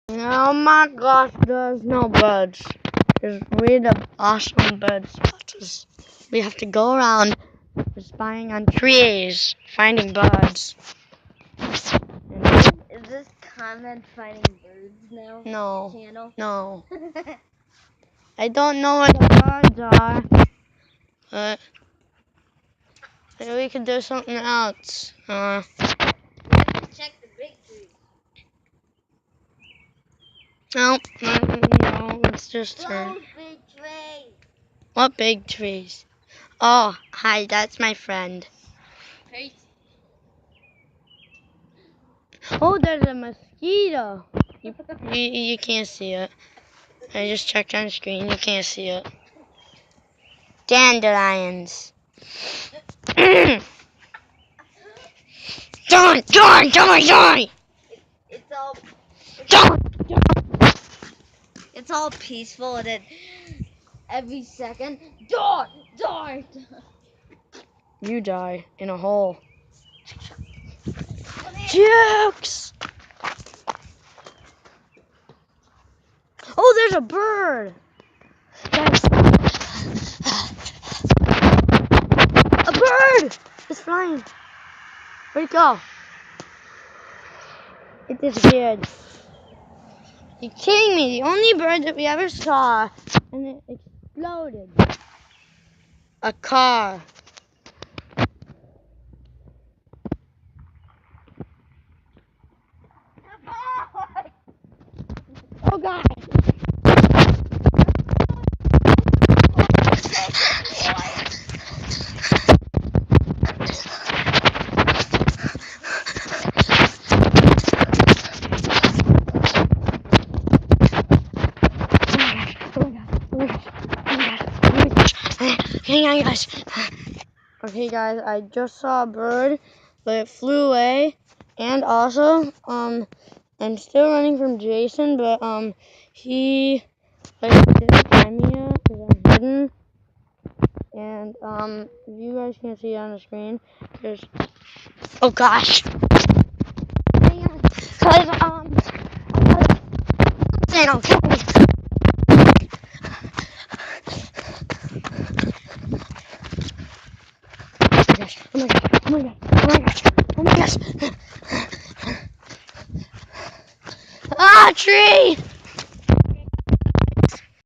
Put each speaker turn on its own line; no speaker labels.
Oh my gosh, there's no birds. There's really awesome bird spotters. We have to go around spying on trees, finding birds.
Is this comment finding birds now?
No.
Channel?
No. I don't know where the birds are. But maybe we could do something else.
We have to check the big tree.
No, let's just turn.
Those big trees.
What big trees? Oh, hi, that's my friend.
Hey.
Oh, there's a mosquito. You can't see it. I just checked on the screen. You can't see it. Dandelions. Die!
It's all peaceful, and then every second, die.
You die in a hole. Jukes! Oh, there's a bird. Guys. A bird! It's flying. Where'd it go? It disappeared. You're kidding me. The only bird that we ever saw, and it exploded. A car. Oh God. Hang on, guys. Okay, guys, I just saw a bird, but it flew away. And also, I'm still running from Jason, but he didn't find me yet because I'm hidden. And if you guys can't see it on the screen, there's oh gosh. Hang on, say don't kill me. Oh my gosh, oh my gosh, oh my gosh, oh my gosh, oh my gosh. Ah, tree!